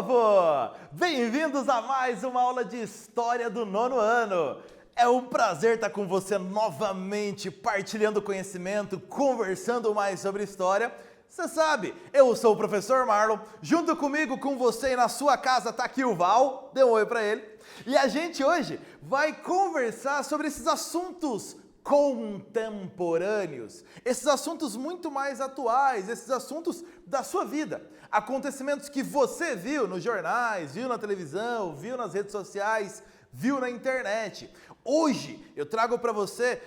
povo! Bem-vindos a mais uma aula de História do nono ano. É um prazer estar com você novamente, partilhando conhecimento, conversando mais sobre história. Você sabe, eu sou o professor Marlon, junto comigo, com você e na sua casa está aqui o Val, dê um oi para ele. E a gente hoje vai conversar sobre esses assuntos contemporâneos, esses assuntos muito mais atuais, esses assuntos da sua vida, acontecimentos que você viu nos jornais, viu na televisão, viu nas redes sociais, viu na internet. Hoje eu trago para você,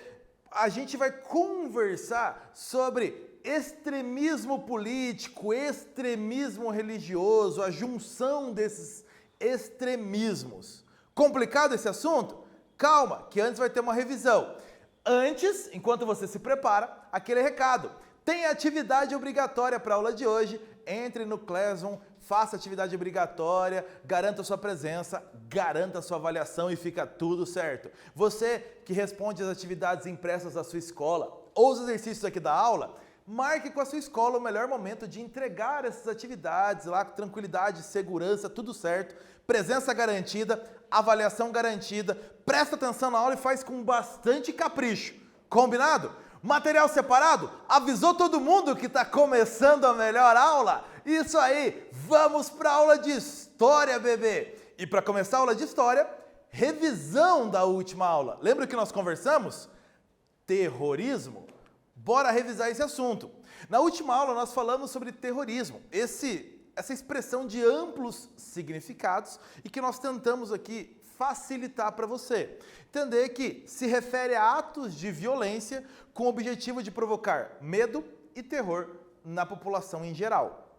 a gente vai conversar sobre extremismo político, extremismo religioso, a junção desses extremismos. Complicado esse assunto? Calma, que antes vai ter uma revisão. Antes, enquanto você se prepara, aquele recado. Tem atividade obrigatória para a aula de hoje. Entre no Classroom, faça atividade obrigatória, garanta sua presença, garanta sua avaliação e fica tudo certo. Você que responde as atividades impressas da sua escola ou os exercícios aqui da aula, marque com a sua escola o melhor momento de entregar essas atividades lá com tranquilidade, segurança, tudo certo. Presença garantida, avaliação garantida. Presta atenção na aula e faz com bastante capricho. Combinado? Material separado? Avisou todo mundo que está começando a melhor aula? Isso aí! Vamos para a aula de História, bebê! E para começar a aula de História, revisão da última aula. Lembra que nós conversamos? Terrorismo? Bora revisar esse assunto. Na última aula nós falamos sobre terrorismo, essa expressão de amplos significados e que nós tentamos aqui facilitar para você. Entender que se refere a atos de violência com o objetivo de provocar medo e terror na população em geral.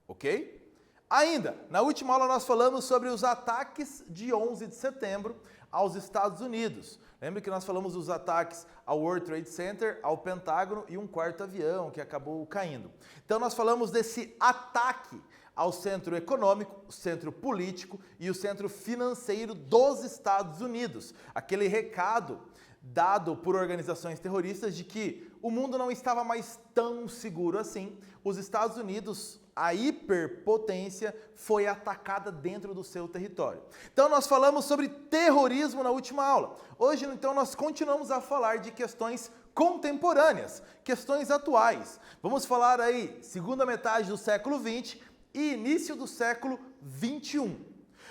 Ok? Ainda, na última aula nós falamos sobre os ataques de 11 de setembro aos Estados Unidos. Lembra que nós falamos dos ataques ao World Trade Center, ao Pentágono e um quarto avião que acabou caindo. Então nós falamos desse ataque ao centro econômico, o centro político e o centro financeiro dos Estados Unidos. Aquele recado dado por organizações terroristas de que o mundo não estava mais tão seguro assim. Os Estados Unidos, a hiperpotência, foi atacada dentro do seu território. Então nós falamos sobre terrorismo na última aula. Hoje, então, nós continuamos a falar de questões contemporâneas, questões atuais. Vamos falar aí, segunda metade do século XX e início do século XXI.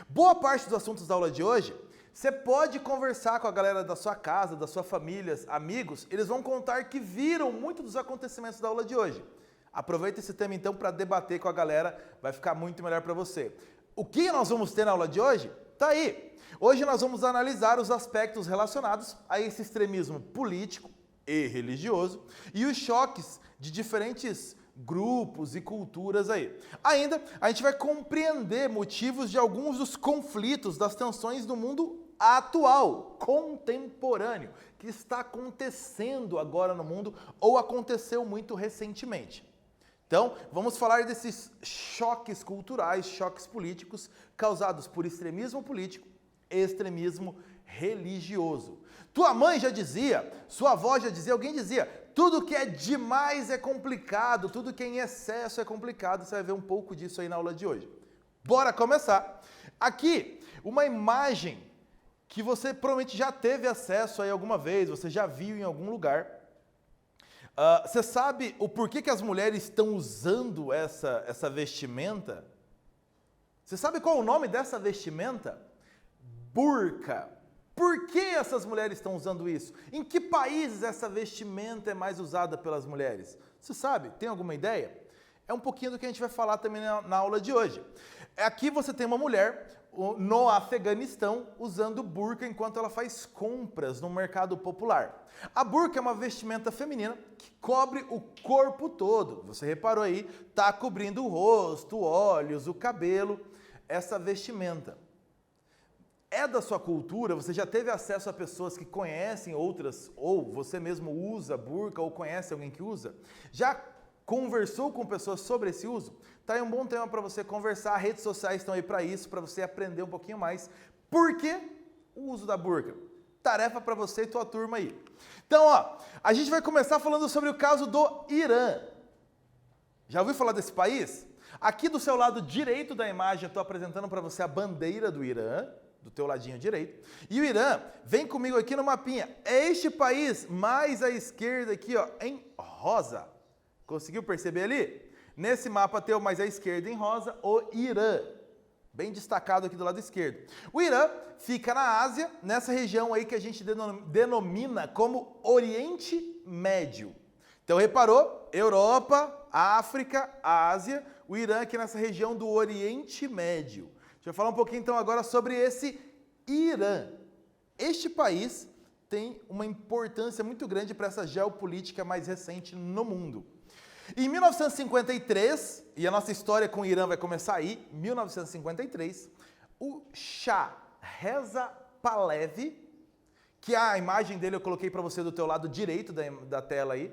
Boa parte dos assuntos da aula de hoje, você pode conversar com a galera da sua casa, da sua família, amigos, eles vão contar que viram muito dos acontecimentos da aula de hoje. Aproveita esse tema então para debater com a galera, vai ficar muito melhor para você. O que nós vamos ter na aula de hoje? Tá aí! Hoje nós vamos analisar os aspectos relacionados a esse extremismo político e religioso e os choques de diferentes grupos e culturas aí. Ainda, a gente vai compreender motivos de alguns dos conflitos, das tensões do mundo atual, contemporâneo, que está acontecendo agora no mundo ou aconteceu muito recentemente. Então, vamos falar desses choques culturais, choques políticos causados por extremismo político e extremismo religioso. Tua mãe já dizia, sua avó já dizia, alguém dizia, tudo que é demais é complicado, tudo que é em excesso é complicado. Você vai ver um pouco disso aí na aula de hoje. Bora começar. Aqui, uma imagem que você provavelmente já teve acesso aí alguma vez, você já viu em algum lugar. Você sabe o porquê que as mulheres estão usando essa vestimenta? Você sabe qual é o nome dessa vestimenta? Burca. Por que essas mulheres estão usando isso? Em que países essa vestimenta é mais usada pelas mulheres? Você sabe? Tem alguma ideia? É um pouquinho do que a gente vai falar também na aula de hoje. Aqui você tem uma mulher no Afeganistão usando burca enquanto ela faz compras no mercado popular. A burca é uma vestimenta feminina que cobre o corpo todo. Você reparou aí, tá cobrindo o rosto, olhos, o cabelo, essa vestimenta. É da sua cultura? Você já teve acesso a pessoas que conhecem outras, ou você mesmo usa burca, ou conhece alguém que usa? Já conversou com pessoas sobre esse uso? Tá aí um bom tema para você conversar, redes sociais estão aí para isso, para você aprender um pouquinho mais. Por que o uso da burca? Tarefa para você e tua turma aí. Então, ó, a gente vai começar falando sobre o caso do Irã. Já ouviu falar desse país? Aqui do seu lado direito da imagem, eu estou apresentando para você a bandeira do Irã, do teu ladinho direito. E o Irã, vem comigo aqui no mapinha, é este país mais à esquerda aqui, ó, em rosa. Conseguiu perceber ali? Nesse mapa teu mais à esquerda em rosa, o Irã. Bem destacado aqui do lado esquerdo. O Irã fica na Ásia, nessa região aí que a gente denomina como Oriente Médio. Então reparou? Europa, África, Ásia, o Irã aqui nessa região do Oriente Médio. Deixa eu falar um pouquinho então agora sobre esse Irã. Este país tem uma importância muito grande para essa geopolítica mais recente no mundo. Em 1953, e a nossa história com o Irã vai começar aí, 1953, o Shah Reza Pahlavi, que a imagem dele eu coloquei para você do teu lado direito da tela aí.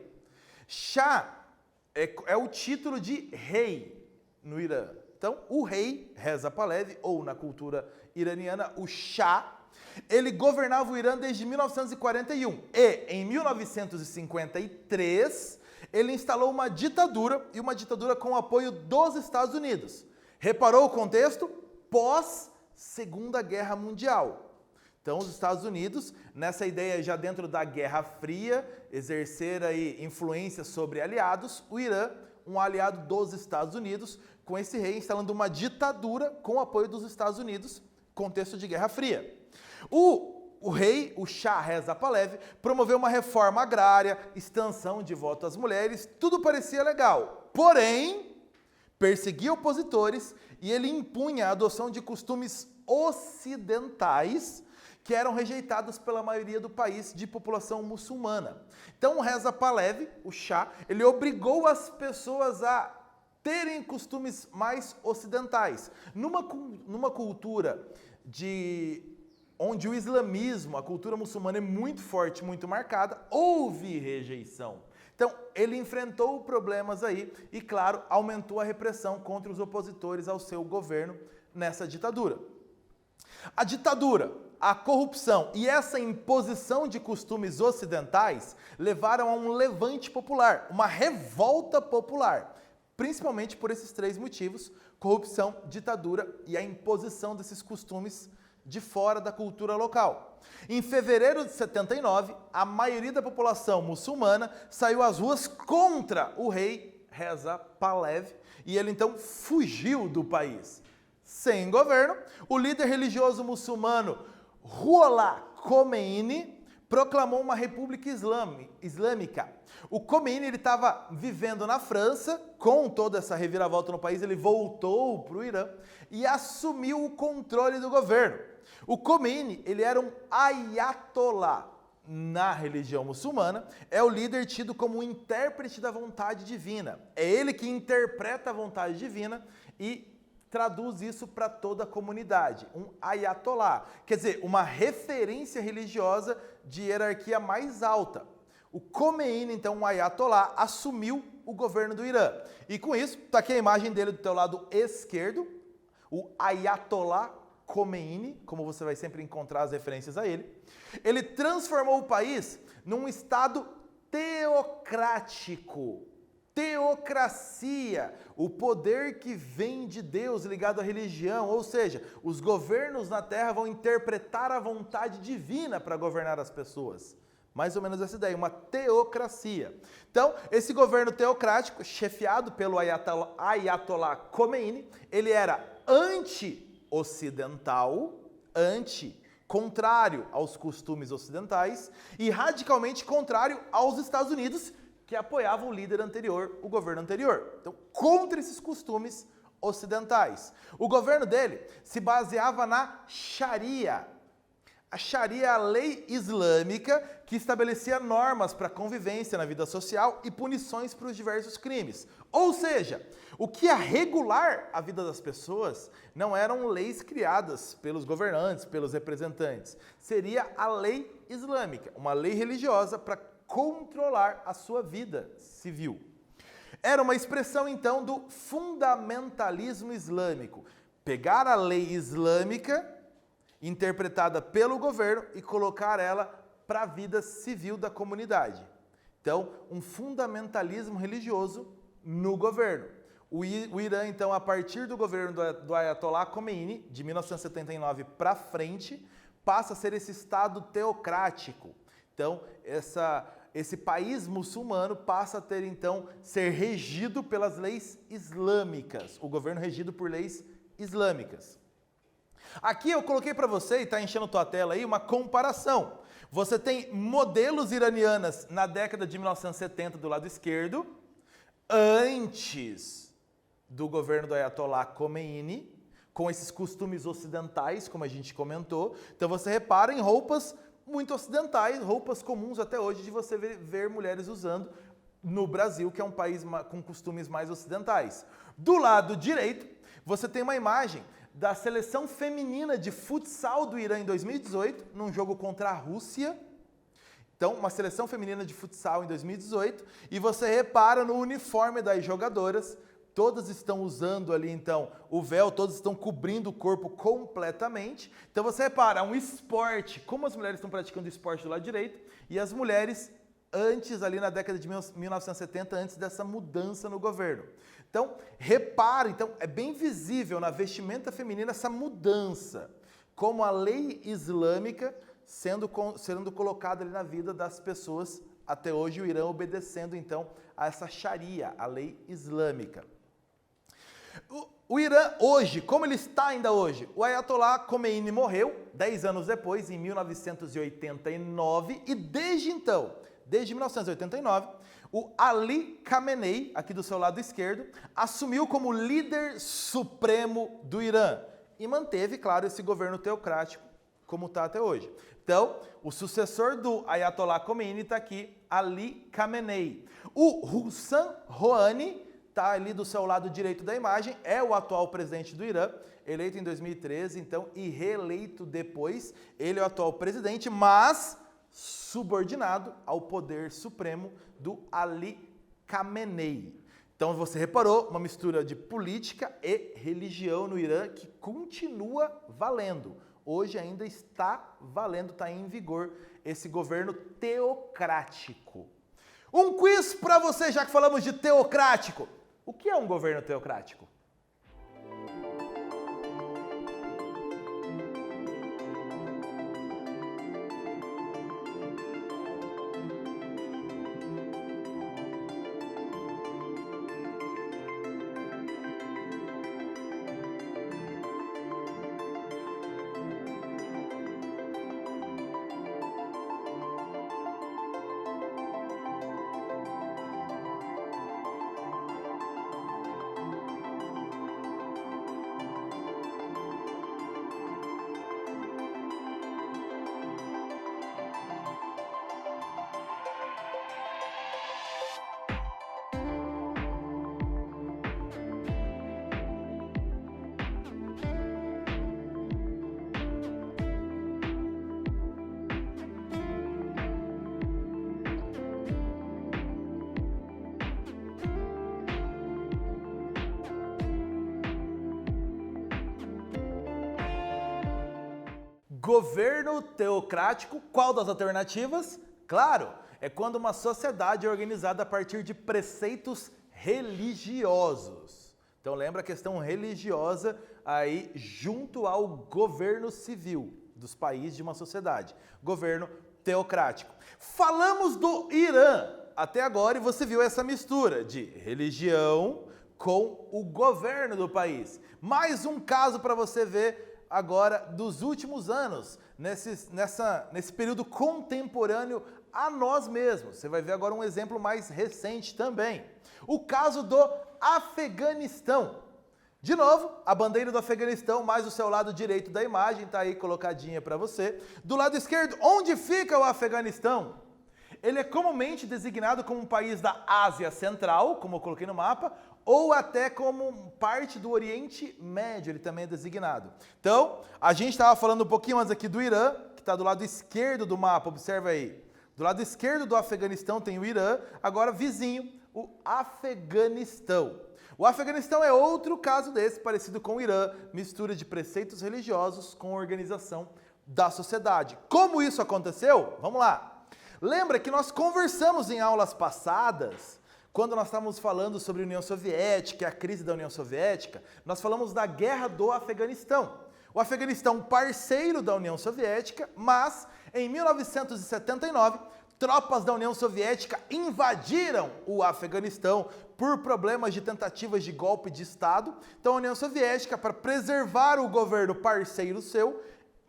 Shah é o título de rei no Irã. Então, o rei Reza Pahlavi, ou na cultura iraniana, o Shah, ele governava o Irã desde 1941. E, em 1953, ele instalou uma ditadura, e uma ditadura com o apoio dos Estados Unidos. Reparou o contexto? Pós-Segunda Guerra Mundial. Então, os Estados Unidos, nessa ideia já dentro da Guerra Fria, exercer aí influência sobre aliados, o Irã, um aliado dos Estados Unidos, com esse rei instalando uma ditadura com o apoio dos Estados Unidos, contexto de Guerra Fria. O rei, o Shah Reza Pahlavi, promoveu uma reforma agrária, extensão de voto às mulheres, tudo parecia legal. Porém, perseguia opositores e ele impunha a adoção de costumes ocidentais que eram rejeitados pela maioria do país de população muçulmana. Então, o Reza Pahlavi, o Shah, ele obrigou as pessoas a terem costumes mais ocidentais. Numa cultura onde o islamismo, a cultura muçulmana é muito forte, muito marcada, houve rejeição. Então, ele enfrentou problemas aí e, claro, aumentou a repressão contra os opositores ao seu governo nessa ditadura. A ditadura, a corrupção e essa imposição de costumes ocidentais levaram a um levante popular, uma revolta popular, principalmente por esses três motivos: corrupção, ditadura e a imposição desses costumes de fora da cultura local. Em fevereiro de 79, a maioria da população muçulmana saiu às ruas contra o rei Reza Pahlavi e ele então fugiu do país. Sem governo, o líder religioso muçulmano Ruhollah Khomeini proclamou uma república islâmica. O Khomeini estava vivendo na França, com toda essa reviravolta no país, ele voltou para o Irã e assumiu o controle do governo. O Khomeini, ele era um ayatollah na religião muçulmana, é o líder tido como um intérprete da vontade divina. É ele que interpreta a vontade divina e traduz isso para toda a comunidade. Um ayatollah, quer dizer, uma referência religiosa de hierarquia mais alta. O Khomeini, então, um ayatollah, assumiu o governo do Irã. E com isso, está aqui a imagem dele do teu lado esquerdo, o ayatollah Khomeini, como você vai sempre encontrar as referências a ele. Ele transformou o país num estado teocrático. Teocracia, o poder que vem de Deus ligado à religião, ou seja, os governos na terra vão interpretar a vontade divina para governar as pessoas. Mais ou menos essa ideia, uma teocracia. Então, esse governo teocrático, chefiado pelo Ayatollah Khomeini, ele era anti-ocidental, contrário aos costumes ocidentais e radicalmente contrário aos Estados Unidos, que apoiavam o líder anterior, o governo anterior. Então, contra esses costumes ocidentais. O governo dele se baseava na Sharia. A Sharia é a lei islâmica que estabelecia normas para a convivência na vida social e punições para os diversos crimes. Ou seja, o que ia regular a vida das pessoas não eram leis criadas pelos governantes, pelos representantes. Seria a lei islâmica, uma lei religiosa para controlar a sua vida civil. Era uma expressão, então, do fundamentalismo islâmico. Pegar a lei islâmica, interpretada pelo governo, e colocar ela para a vida civil da comunidade. Então, um fundamentalismo religioso no governo. O Irã, então, a partir do governo do Ayatollah Khomeini, de 1979 para frente, passa a ser esse Estado teocrático. Então, esse país muçulmano passa a ter, então, ser regido pelas leis islâmicas. O governo regido por leis islâmicas. Aqui eu coloquei para você, e está enchendo tua tela aí, uma comparação. Você tem modelos iranianas na década de 1970 do lado esquerdo, antes do governo do Ayatollah Khomeini, com esses costumes ocidentais, como a gente comentou. Então você repara em roupas muito ocidentais, roupas comuns até hoje de você ver mulheres usando no Brasil, que é um país com costumes mais ocidentais. Do lado direito, você tem uma imagem da seleção feminina de futsal do Irã em 2018, num jogo contra a Rússia. Então, uma seleção feminina de futsal em 2018, e você repara no uniforme das jogadoras, todas estão usando ali, então, o véu, todas estão cobrindo o corpo completamente. Então você repara, um esporte, como as mulheres estão praticando esporte do lado direito, e as mulheres antes, ali na década de 1970, antes dessa mudança no governo. Então, repara, então, é bem visível na vestimenta feminina essa mudança, como a lei islâmica sendo colocada ali na vida das pessoas, até hoje o Irã obedecendo, então, a essa Sharia, a lei islâmica. O Irã hoje, como ele está ainda hoje? O Ayatollah Khomeini morreu 10 anos depois, em 1989, e desde então, desde 1989, o Ali Khamenei, aqui do seu lado esquerdo, assumiu como líder supremo do Irã e manteve, claro, esse governo teocrático como está até hoje. Então, o sucessor do Ayatollah Khomeini está aqui, Ali Khamenei. O Hassan Rouhani está ali do seu lado direito da imagem, é o atual presidente do Irã, eleito em 2013, então, e reeleito depois. Ele é o atual presidente, mas subordinado ao poder supremo do Ali Khamenei. Então, você reparou, uma mistura de política e religião no Irã que continua valendo. Hoje ainda está valendo, está em vigor esse governo teocrático. Um quiz para você, já que falamos de teocrático. O que é um governo teocrático? Governo teocrático, qual das alternativas? Claro, é quando uma sociedade é organizada a partir de preceitos religiosos. Então lembra a questão religiosa aí junto ao governo civil dos países de uma sociedade. Governo teocrático. Falamos do Irã até agora e você viu essa mistura de religião com o governo do país. Mais um caso para você ver agora dos últimos anos, nesse período contemporâneo a nós mesmos. Você vai ver agora um exemplo mais recente também. O caso do Afeganistão. De novo, a bandeira do Afeganistão, mais o seu lado direito da imagem, está aí colocadinha para você. Do lado esquerdo, onde fica o Afeganistão? Ele é comumente designado como um país da Ásia Central, como eu coloquei no mapa, ou até como parte do Oriente Médio, ele também é designado. Então, a gente estava falando um pouquinho mais aqui do Irã, que está do lado esquerdo do mapa, observa aí. Do lado esquerdo do Afeganistão tem o Irã, agora vizinho, o Afeganistão. O Afeganistão é outro caso desse, parecido com o Irã, mistura de preceitos religiosos com organização da sociedade. Como isso aconteceu? Vamos lá. Lembra que nós conversamos em aulas passadas Quando nós estávamos falando sobre a União Soviética, a crise da União Soviética, nós falamos da guerra do Afeganistão. O Afeganistão, parceiro da União Soviética, mas em 1979, tropas da União Soviética invadiram o Afeganistão por problemas de tentativas de golpe de Estado. Então a União Soviética, para preservar o governo parceiro seu,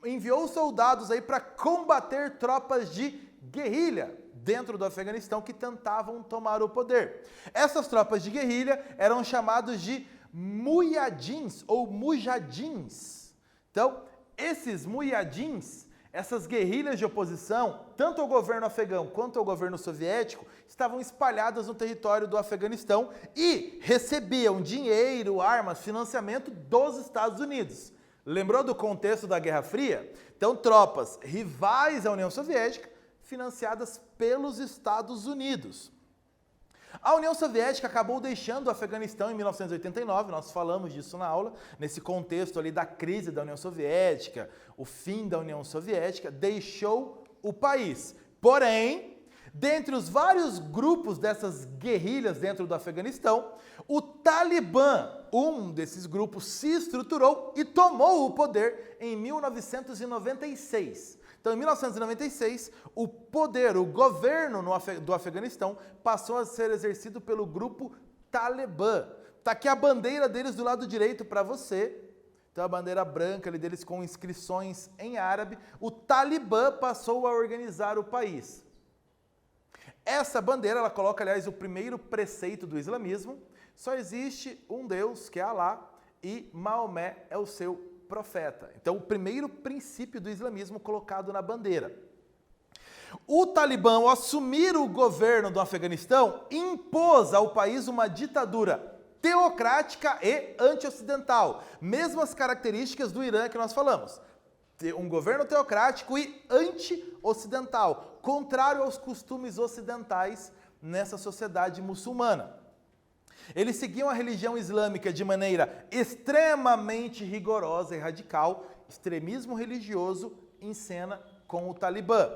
enviou soldados aí para combater tropas de guerrilha dentro do Afeganistão que tentavam tomar o poder. Essas tropas de guerrilha eram chamados de mujahidins ou mujahidins. Então, esses mujahidins, essas guerrilhas de oposição, tanto ao governo afegão quanto ao governo soviético, estavam espalhadas no território do Afeganistão e recebiam dinheiro, armas, financiamento dos Estados Unidos. Lembrou do contexto da Guerra Fria? Então, tropas rivais à União Soviética, financiadas pelos Estados Unidos. A União Soviética acabou deixando o Afeganistão em 1989, nós falamos disso na aula, nesse contexto ali da crise da União Soviética, o fim da União Soviética, deixou o país. Porém, dentre os vários grupos dessas guerrilhas dentro do Afeganistão, o Talibã, um desses grupos, se estruturou e tomou o poder em 1996. Então, em 1996, o poder, o governo do Afeganistão passou a ser exercido pelo grupo Talibã. Está aqui a bandeira deles do lado direito para você. Então, a bandeira branca ali deles com inscrições em árabe. O Talibã passou a organizar o país. Essa bandeira, ela coloca, aliás, o primeiro preceito do islamismo. Só existe um Deus, que é Alá, e Maomé é o seu profeta. Então, o primeiro princípio do islamismo colocado na bandeira. O Talibã, ao assumir o governo do Afeganistão, impôs ao país uma ditadura teocrática e anti-ocidental. Mesmas características do Irã que nós falamos. Um governo teocrático e anti-ocidental, contrário aos costumes ocidentais nessa sociedade muçulmana. Eles seguiam a religião islâmica de maneira extremamente rigorosa e radical. Extremismo religioso em cena com o Talibã.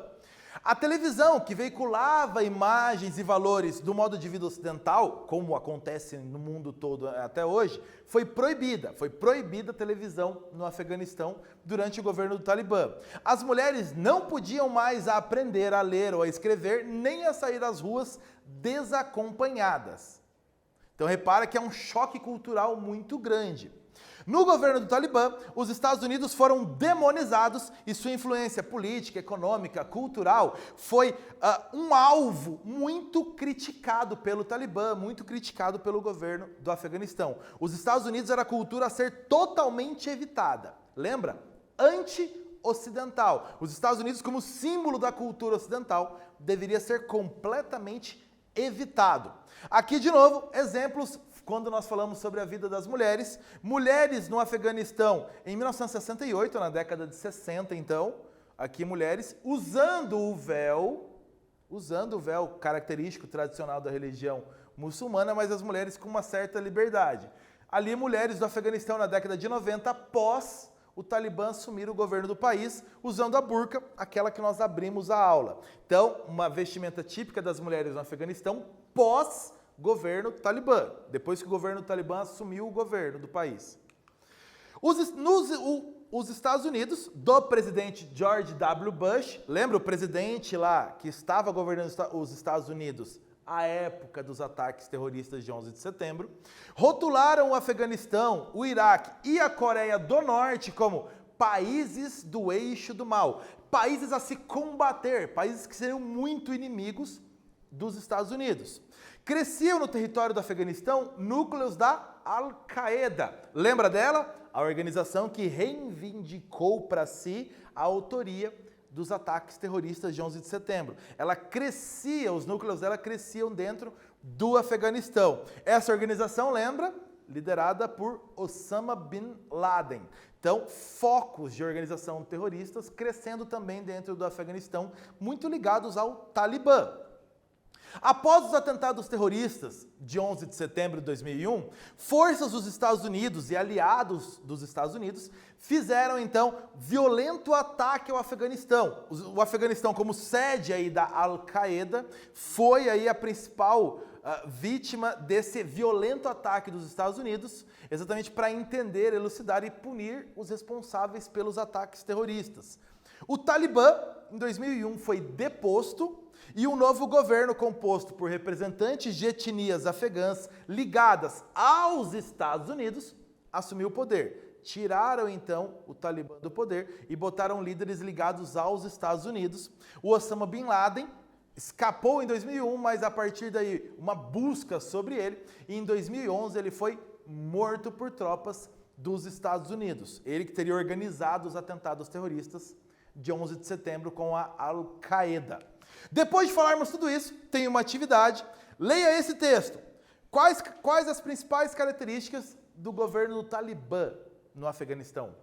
A televisão, que veiculava imagens e valores do modo de vida ocidental, como acontece no mundo todo até hoje, foi proibida. Foi proibida a televisão no Afeganistão durante o governo do Talibã. As mulheres não podiam mais aprender a ler ou a escrever, nem a sair às ruas desacompanhadas. Então repara que é um choque cultural muito grande. No governo do Talibã, os Estados Unidos foram demonizados e sua influência política, econômica, cultural foi um alvo muito criticado pelo Talibã, muito criticado pelo governo do Afeganistão. Os Estados Unidos era a cultura a ser totalmente evitada. Lembra? Anti-ocidental. Os Estados Unidos, como símbolo da cultura ocidental, deveria ser completamente evitado. Aqui, de novo, exemplos quando nós falamos sobre a vida das mulheres. Mulheres no Afeganistão em 1968, na década de 60, então, aqui mulheres usando o véu característico, tradicional da religião muçulmana, mas as mulheres com uma certa liberdade. Ali, mulheres do Afeganistão na década de 90, após o Talibã assumir o governo do país, usando a burca, aquela que nós abrimos a aula. Então, uma vestimenta típica das mulheres no Afeganistão pós-governo Talibã, depois que o governo Talibã assumiu o governo do país. Os Estados Unidos, do presidente George W. Bush, lembra o presidente lá que estava governando os Estados Unidos à época dos ataques terroristas de 11 de setembro, rotularam o Afeganistão, o Iraque e a Coreia do Norte como países do eixo do mal, países a se combater, países que seriam muito inimigos dos Estados Unidos. Cresciam no território do Afeganistão núcleos da Al-Qaeda. Lembra dela? A organização que reivindicou para si a autoria dos ataques terroristas de 11 de setembro. Ela crescia, os núcleos dela cresciam dentro do Afeganistão. Essa organização, lembra? Liderada por Osama Bin Laden. Então, focos de organização terroristas crescendo também dentro do Afeganistão, muito ligados ao Talibã. Após os atentados terroristas de 11 de setembro de 2001, forças dos Estados Unidos e aliados dos Estados Unidos fizeram, então, violento ataque ao Afeganistão. O Afeganistão, como sede aí da Al-Qaeda, foi aí a principal vítima desse violento ataque dos Estados Unidos, exatamente para entender, elucidar e punir os responsáveis pelos ataques terroristas. O Talibã, em 2001, foi deposto e um novo governo composto por representantes de etnias afegãs ligadas aos Estados Unidos assumiu o poder. Tiraram, então, o Talibã do poder e botaram líderes ligados aos Estados Unidos. O Osama Bin Laden escapou em 2001, mas a partir daí uma busca sobre ele, e em 2011 ele foi morto por tropas dos Estados Unidos. Ele que teria organizado os atentados terroristas de 11 de setembro com a Al-Qaeda. Depois de falarmos tudo isso, tem uma atividade. Leia esse texto. Quais as principais características do governo do Talibã no Afeganistão?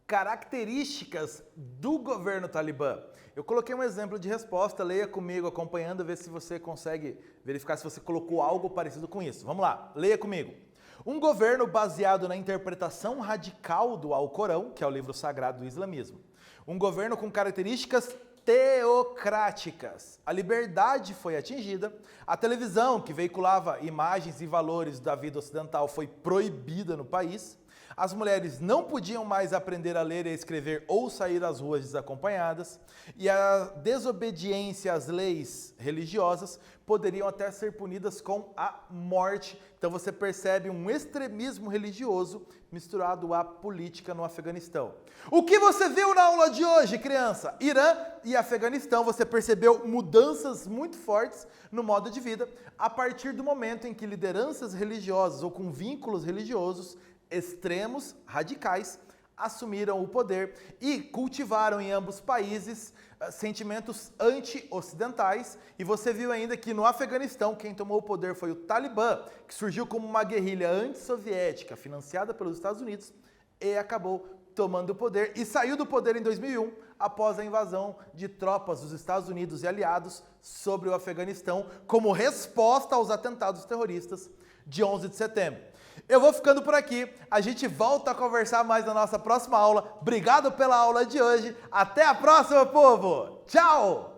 Características do governo Talibã. Eu coloquei um exemplo de resposta, leia comigo acompanhando, ver se você consegue verificar se você colocou algo parecido com isso. Vamos lá, leia comigo. Um governo baseado na interpretação radical do Alcorão, que é o livro sagrado do islamismo. Um governo com características teocráticas. A liberdade foi atingida, a televisão, que veiculava imagens e valores da vida ocidental, foi proibida no país. As mulheres não podiam mais aprender a ler e escrever ou sair às ruas desacompanhadas, e a desobediência às leis religiosas poderiam até ser punidas com a morte. Então você percebe um extremismo religioso misturado à política no Afeganistão. O que você viu na aula de hoje, criança? Irã e Afeganistão, você percebeu mudanças muito fortes no modo de vida a partir do momento em que lideranças religiosas ou com vínculos religiosos extremos, radicais, assumiram o poder e cultivaram em ambos países sentimentos anti-ocidentais. E você viu ainda que no Afeganistão quem tomou o poder foi o Talibã, que surgiu como uma guerrilha antissoviética financiada pelos Estados Unidos e acabou tomando o poder e saiu do poder em 2001 após a invasão de tropas dos Estados Unidos e aliados sobre o Afeganistão como resposta aos atentados terroristas de 11 de setembro. Eu vou ficando por aqui, a gente volta a conversar mais na nossa próxima aula. Obrigado pela aula de hoje, até a próxima, povo! Tchau!